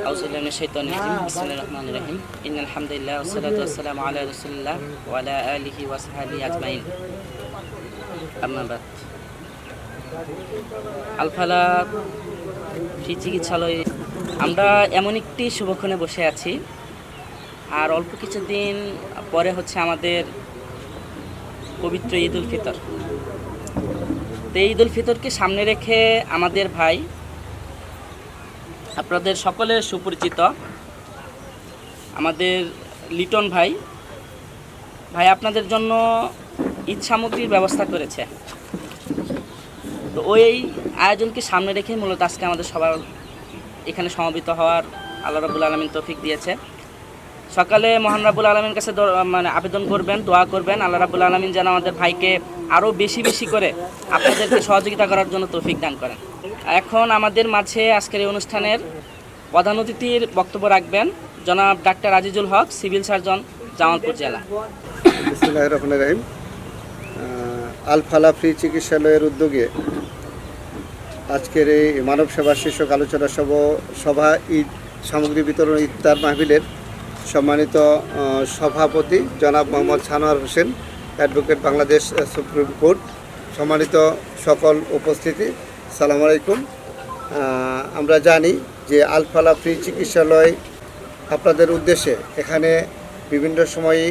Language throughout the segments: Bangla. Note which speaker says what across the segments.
Speaker 1: আউযুবিল্লাহি মিনাশ শাইতানির রাজিম। বিসমিল্লাহির রহমানির রহিম। ইন্নাল হামদুলিল্লাহ ওয়াসসালাতু ওয়াসসালামু আলা রাসূলিল্লাহ ওয়া আলা আলিহি ওয়া সাহবিহি আজমাইন। আম্মা বাদ। আল ফালাহ ফ্রি চিকিৎসালয়ে আমরা এমন একটি শুভক্ষণে বসে আছি, আর অল্প কিছুদিন পরে হচ্ছে আমাদের পবিত্র ঈদ উল ফিতর। তো ঈদ উল ফিতরকে সামনে রেখে আমাদের ভাই, আপনাদের সকলের সুপরিচিত আমাদের লিটন ভাই আপনাদের জন্য ঈদ সামগ্রীর ব্যবস্থা করেছে। তো ওই আয়োজনকে সামনে রেখে মূলত আজকে আমাদের সবার এখানে সমবেত হওয়ার আল্লাহ রাব্বুল আলামিন তৌফিক দিয়েছে। সকালে মহান রাব্বুল আলামিনের কাছে আবেদন করবেন, দোয়া করবেন আল্লাহ রাব্বুল আলামিন যেন আমাদের ভাইকে আরও বেশি করে আপনাদেরকে সহযোগিতা করার জন্য তৌফিক দান করেন। এখন আমাদের মাঝে আজকের এই অনুষ্ঠানের প্রধান অতিথির বক্তব্য রাখবেন জনাব ডাক্তার আজিজুল হক, সিভিল সার্জন, জামালপুর জেলা।
Speaker 2: বিসমিল্লাহির রহমানির রহিম। আল ফালাহ ফ্রি চিকিৎসালয়ের উদ্যোগে আজকের এই মানব সেবা শীর্ষক আলোচনা সভা ঈদ সামগ্রী বিতরণ ইফতার মাহফিলের সম্মানিত সভাপতি জনাব Mohammad Sanowar Hossain, advocate, Bangladesh supreme court, সম্মানিত সকল উপস্থিতি, সালাম আলাইকুম। আমরা জানি যে আল ফালাহ ফ্রি চিকিৎসালয় আপনাদের উদ্দেশ্যে এখানে বিভিন্ন সময়ই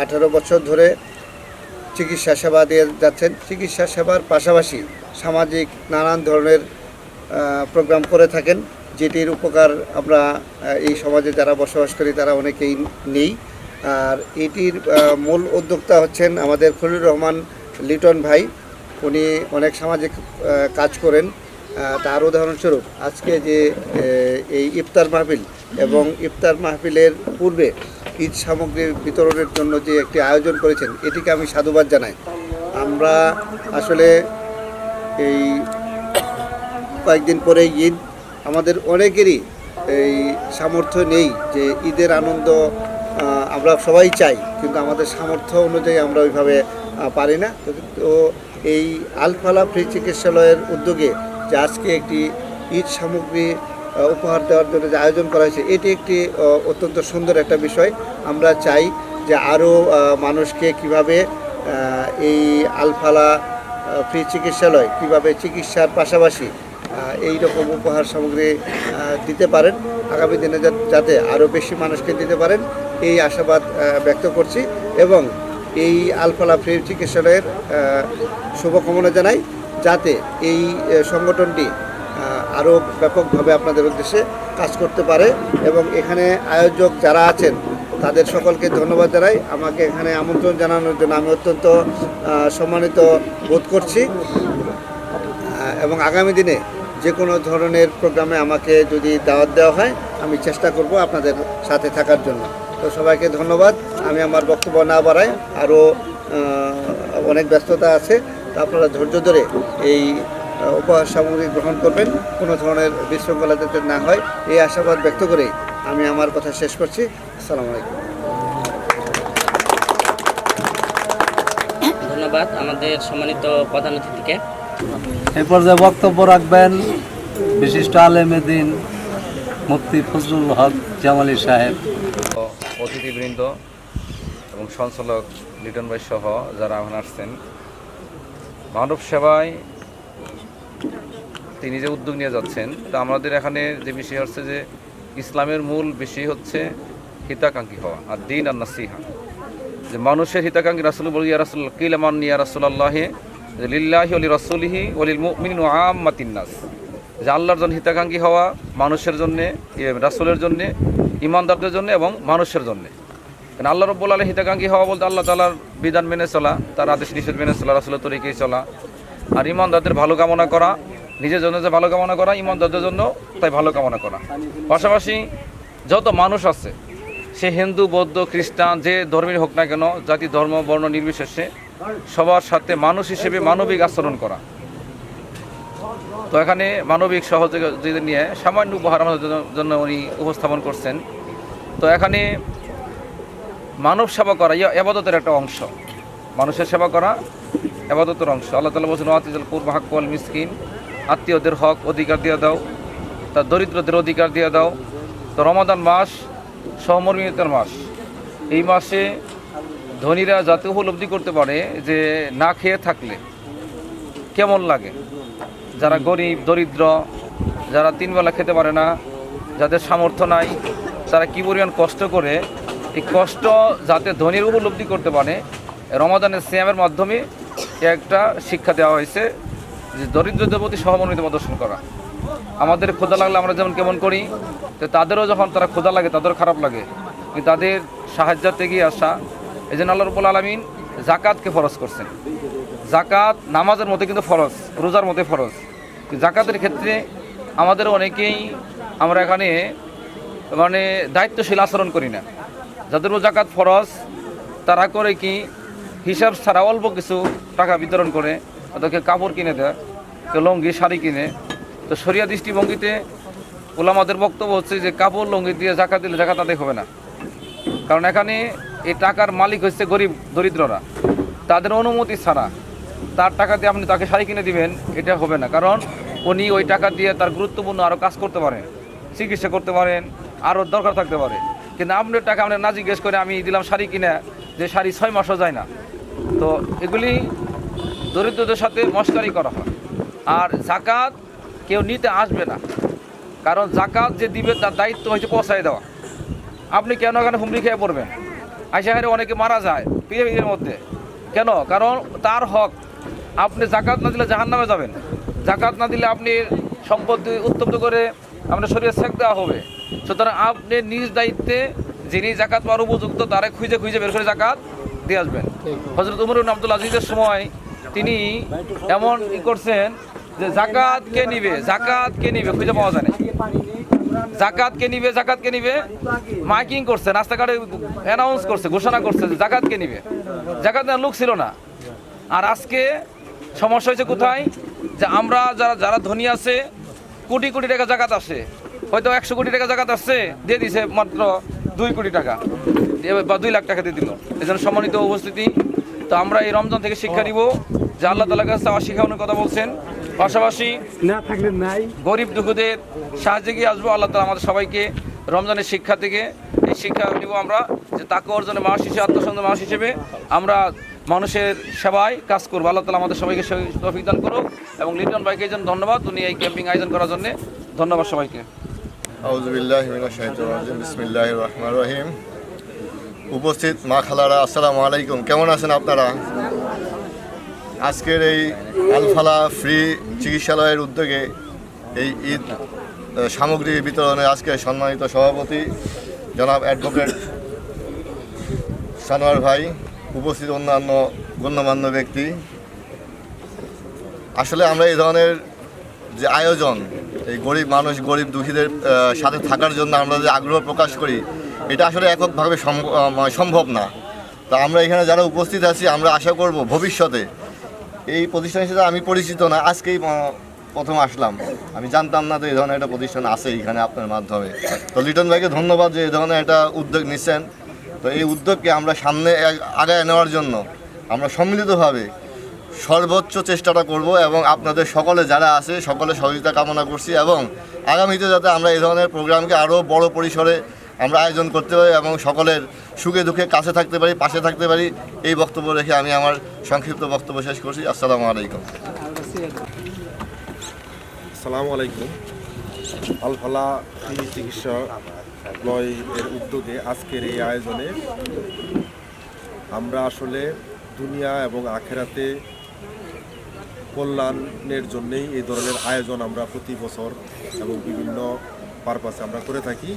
Speaker 2: 18 বছর ধরে চিকিৎসা সেবা দিয়ে যাচ্ছেন। চিকিৎসা সেবার পাশাপাশি সামাজিক নানান ধরনের প্রোগ্রাম করে থাকেন, যেটির উপকার আমরা এই সমাজে যারা বসবাস করি তারা অনেকেই নেই। আর এটির মূল উদ্যোক্তা হচ্ছেন আমাদের খলিলুর রহমান লিটন ভাই। উনি অনেক সামাজিক কাজ করেন। তার উদাহরণস্বরূপ আজকে যে এই ইফতার মাহফিল এবং ইফতার মাহফিলের পূর্বে ঈদ সামগ্রীর বিতরণের জন্য যে একটি আয়োজন করেছেন, এটিকে আমি সাধুবাদ জানাই। আমরা আসলে এই কয়েকদিন পরে ঈদ, আমাদের অনেকেরই এই সামর্থ্য নেই যে ঈদের আনন্দ আমরা সবাই চাই, কিন্তু আমাদের সামর্থ্য অনুযায়ী আমরা ওইভাবে পারি না। তো এই আল ফালাহ ফ্রি চিকিৎসালয়ের উদ্যোগে যে আজকে একটি ঈদ সামগ্রী উপহার দেওয়ার জন্য যে আয়োজন করা হয়েছে, এটি একটি অত্যন্ত সুন্দর একটা বিষয়। আমরা চাই যে আরও মানুষকে কিভাবে এই আল ফালাহ ফ্রি চিকিৎসালয় কিভাবে চিকিৎসার পাশাপাশি এই রকম উপহার সামগ্রী দিতে পারেন, আগামী দিনে যাতে আরও বেশি মানুষকে দিতে পারেন এই আশাবাদ ব্যক্ত করছি, এবং এই আল ফালাহ ফ্রি চিকিৎসালয়ের শুভকামনা জানাই যাতে এই সংগঠনটি আরও ব্যাপকভাবে আপনাদের উদ্দেশ্যে কাজ করতে পারে। এবং এখানে আয়োজক যারা আছেন তাদের সকলকে ধন্যবাদ জানাই। আমাকে এখানে আমন্ত্রণ জানানোর জন্য আমি অত্যন্ত সম্মানিত বোধ করছি, এবং আগামী দিনে যে কোনো ধরনের প্রোগ্রামে আমাকে যদি দাওয়াত দেওয়া হয় আমি চেষ্টা করব আপনাদের সাথে থাকার জন্য। তো সবাইকে ধন্যবাদ। আমি আমার বক্তব্য না বাড়াই, আরও অনেক ব্যস্ততা আছে, তো আপনারা ধৈর্য ধরে এই উপহার সামগ্রী গ্রহণ করবেন, কোনো ধরনের বিশৃঙ্খলা যাতে না হয় এই আশাবাদ ব্যক্ত করে আমি আমার কথা শেষ করছি। আসসালামু আলাইকুম।
Speaker 1: ধন্যবাদ আমাদের সম্মানিত প্রধান অতিথিকে।
Speaker 3: এই পর্যায়ে বক্তব্য রাখবেন বিশিষ্ট আলেমে দ্বীন মুফতি ফজলুল হক জামালি সাহেব,
Speaker 4: অতিথিবৃন্দ এবং সঞ্চালক লিটন ভাই সহ যারা এখন আসছেন। মানব সেবায় তিনি যে উদ্যোগ নিয়ে যাচ্ছেন, তা আমাদের এখানে যে বিষয় হচ্ছে যে ইসলামের মূল বিষয় হচ্ছে হিতাকাঙ্ক্ষী হওয়া, আর দিন আর নাসিহা, যে মানুষের হিতাকাঙ্ক্ষী। রাসূল বলি ইয়া রাসূল কিল মান ইয়া রাসূলুল্লাহ লিল্লাহি ওয়া লিরাসূলিহি ওয়া লিল মুমিনিন ওয়া আম্মাতিন নাস, যে আল্লাহর জন্য হিতাকাঙ্ক্ষী হওয়া, মানুষের জন্যে, রাসূলের জন্যে, ইমানদারদের জন্য এবং মানুষের জন্যে। কারণ আল্লাহ রাব্বুল আলামিন হিতাকাঙ্ক্ষী হওয়া বলতে আল্লাহ তাআলার বিধান মেনে চলা, তার আদেশ নিষেধ মেনে চলা, রাসূলের তরিকায় চলা, আর ইমানদারদের ভালো কামনা করা, নিজের জন্য যে ভালো কামনা করা, ইমানদারদের জন্য তাই ভালো কামনা করা। পাশাপাশি যত মানুষ আছে, সে হিন্দু, বৌদ্ধ, খ্রিস্টান, যে ধর্মের হোক না কেন, জাতি, ধর্ম, বর্ণ নির্বিশেষে সবার সাথে মানুষ হিসেবে মানবিক আচরণ করা। তো এখানে মানবিক সহযোগিতা নিয়ে সামান্য উপহার আমাদের জন্য উনি উপস্থাপন করছেন। তো এখানে মানব সেবা করা ইবাদতের একটা অংশ, মানুষের সেবা করা ইবাদতের অংশ। আল্লাহ তাআলা বলেছেন ওয়াতিল কুরবা হাক্কাল মিসকিন, আত্মীয়দের হক অধিকার দিয়ে দাও। তার দরিদ্রদের অধিকার দিয়ে দাও। তো রমাদান মাস সহমর্মিতার মাস, এই মাসে ধনীরা যাতে উপলব্ধি করতে পারে যে না খেয়ে থাকলে কেমন লাগে, যারা গরিব দরিদ্র, যারা তিনবেলা খেতে পারে না, যাদের সামর্থ্য নাই, তারা কী পরিমাণ কষ্ট করে, এই কষ্ট যাতে ধনীর উপলব্ধি করতে পারে, রমাদানের সিয়ামের মাধ্যমে একটা শিক্ষা দেওয়া হয়েছে যে দরিদ্রদের প্রতি সহমর্মিতা প্রদর্শন করা। আমাদের ক্ষুধা লাগলে আমরা যেমন কেমন করি, তো তাদেরও যখন তারা ক্ষুধা লাগে তাদেরও খারাপ লাগে, কিন্তু তাদের সাহায্যার্থে এগিয়ে আসা। এই জন্য আল্লাহ রাব্বুল আলামিন জাকাতকে ফরজ করছেন। জাকাত নামাজের মধ্যে কিন্তু ফরজ, রোজার মধ্যে ফরজ। জাকাতের ক্ষেত্রে আমাদের অনেকেই আমরা এখানে মানে দায়িত্বশীল আচরণ করি না। যাদেরও জাকাত ফরজ তারা করে কি হিসাব ছাড়া অল্প কিছু টাকা বিতরণ করে, ওদেরকে কাপড় কিনে দেয়, কেউ লুঙ্গি শাড়ি কিনে। তো শরিয়া দৃষ্টিভঙ্গিতে ওলামাদের বক্তব্য হচ্ছে যে কাপড় লুঙ্গি দিয়ে জাকাত দিলে জাকাত আদায় হবে না, কারণ এখানে এই টাকার মালিক হচ্ছে গরিব দরিদ্ররা। তাদের অনুমতি ছাড়া তার টাকা দিয়ে আপনি তাকে শাড়ি কিনে দিবেন, এটা হবে না, কারণ উনি ওই টাকা দিয়ে তার গুরুত্বপূর্ণ আরও কাজ করতে পারেন, চিকিৎসা করতে পারেন, আরও দরকার থাকতে পারে। কিন্তু আপনার টাকা আপনার না জিজ্ঞেস করে আমি দিলাম শাড়ি কিনে, যে শাড়ি 6 মাসও যায় না। তো এগুলি দরিদ্রদের সাথে মশকারি করা হয়। আর জাকাত কেউ নিতে আসবে না, কারণ জাকাত যে দিবে তার দায়িত্ব হচ্ছে পৌঁছায় দেওয়া। আপনি কেন এখানে হুমড়ি খেয়ে পড়বেন? আইসাহারে অনেকে মারা যায় পৃথিবীর মধ্যে, কেন? কারণ তার হক। আপনি জাকাত না দিলে জাহান্নামে যাবেন। জাকাত না দিলে আপনি সম্পত্তি উত্তপ্ত করে আপনার শরীরে সেক দেওয়া হবে। সুতরাং আপনি নিজ দায়িত্বে যিনি জাকাত পাওয়ার উপযুক্ত তারে খুঁজে খুঁজে বের করে জাকাত দিয়ে আসবেন। হযরত ওমর ইবনে আব্দুল আজিজের সময় তিনি এমন করছেন যে জাকাত কে নিবে খুঁজে পাওয়া যায় না। জাকাত কে নিবে মাইকিং করছে, রাস্তাঘাটে অ্যানাউন্স করছে, ঘোষণা করছে যে জাকাত কে নিবে। জাকাত নেওয়ার লোক ছিল না। আর আজকে সমস্যা হয়েছে কোথায়, যে আমরা যারা ধনী আছে, কোটি কোটি টাকা জাকাত আসে, হয়তো 100 কোটি টাকা জাকাত আসছে, দিয়ে দিছে মাত্র 2 কোটি টাকা বা 2 লাখ টাকা দিয়ে দিল। এই জন্য সম্মানিত উপস্থিতি, তো আমরা এই রমজান থেকে শিক্ষা নিব যে আল্লাহ তাআলার কাছে আমার শিখানোর কথা বলছেন, পাশাপাশি না থাকলে নাই গরিব দুঃখীদের সাহায্যে গিয়ে আসবো। আল্লাহ তাআলা আমাদের সবাইকে রমজানের শিক্ষা থেকে এই শিক্ষা নিব আমরা, যে তাকওয়া অর্জনের মাস হিসেবে, আত্মসন্ধানের মাস হিসেবে আমরা মানুষের সেবায় কাজ করবো। আল্লাহ তাআলা আমাদের সবাইকে তৌফিক দান করুক। এবং লিটন ভাইকে এই জন্য ধন্যবাদ, উনি এই ক্যাম্পিং আয়োজন করার জন্য। ধন্যবাদ সবাইকে।
Speaker 5: আউযু বিল্লাহি মিনাশ শাইতানির রাজিম, বিসমিল্লাহির রহমানির রহিম। উপস্থিত মা খালারা, আসসালামু আলাইকুম। কেমন আছেন আপনারা? আজকের এই আল ফালাহ ফ্রি চিকিৎসালয়ের উদ্যোগে এই ঈদ সামগ্রী বিতরণে আজকে সম্মানিত সভাপতি জনাব অ্যাডভোকেট সানোয়ার ভাই, উপস্থিত অন্যান্য গণ্যমান্য ব্যক্তি, আসলে আমরা এই ধরনের যে আয়োজন, এই গরিব মানুষ, গরিব দুঃখীদের সাথে থাকার জন্য আমরা যে আগ্রহ প্রকাশ করি, এটা আসলে এককভাবে সম্ভব না। তা আমরা এখানে যারা উপস্থিত আছি, আমরা আশা করব ভবিষ্যতে এই প্রতিষ্ঠানের সাথে আমি পরিচিত না, আজকেই প্রথম আসলাম, আমি জানতাম না তো এই ধরনের একটা প্রতিষ্ঠান আছে এখানে আপনার মাধ্যমে। তো লিটন ভাইকে ধন্যবাদ যে এই ধরনের একটা উদ্যোগ নিচ্ছেন। তো এই উদ্যোগকে আমরা সামনে আগায় নেওয়ার জন্য আমরা সম্মিলিতভাবে সর্বোচ্চ চেষ্টাটা করব, এবং আপনাদের সকলে যারা আছে সকলে সহযোগিতা কামনা করছি, এবং আগামীতে যাতে আমরা এই ধরনের প্রোগ্রামকে আরও বড় পরিসরে আমরা আয়োজন করতে পারি এবং সকলের সুখে দুঃখে কাছে থাকতে পারি, পাশে থাকতে পারি। এই বক্তব্য রেখে আমি আমার সংক্ষিপ্ত বক্তব্য শেষ করছি। আসসালামু আলাইকুম।
Speaker 6: আসসালামু আলাইকুম। আল ফালাহ ফ্রি চিকিৎসালয়ের উদ্যোগে আজকের এই আয়োজনে আমরা আসলে দুনিয়া এবং আখেরাতে কল্যাণের জন্যেই এই ধরনের আয়োজন আমরা প্রতি বছর এবং বিভিন্ন পারপাসে আমরা করে থাকি।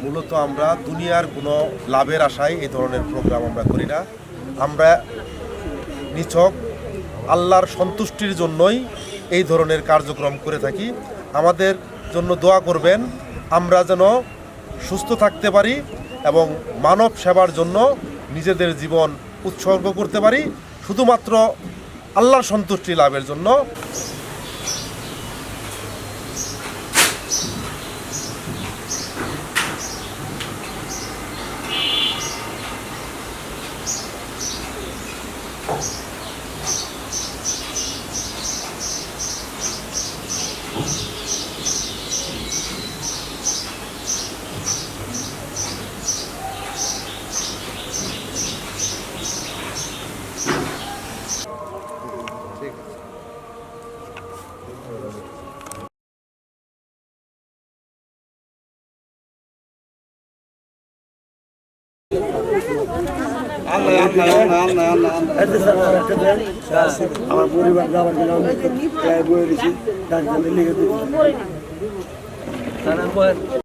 Speaker 6: মূলত আমরা দুনিয়ার কোনো লাভের আশায় এই ধরনের প্রোগ্রাম আমরা করি না। আমরা নিছক আল্লাহর সন্তুষ্টির জন্যই এই ধরনের কার্যক্রম করে থাকি। আমাদের জন্য দোয়া করবেন, আমরা যেন সুস্থ থাকতে পারি এবং মানব সেবার জন্য নিজেদের জীবন উৎসর্গ করতে পারি, শুধুমাত্র আল্লাহর সন্তুষ্টি লাভের জন্য।
Speaker 7: আমার পরিবার যাবার জন্য অনেক বয়ে দিচ্ছি ডাক্তার লিখে দিচ্ছি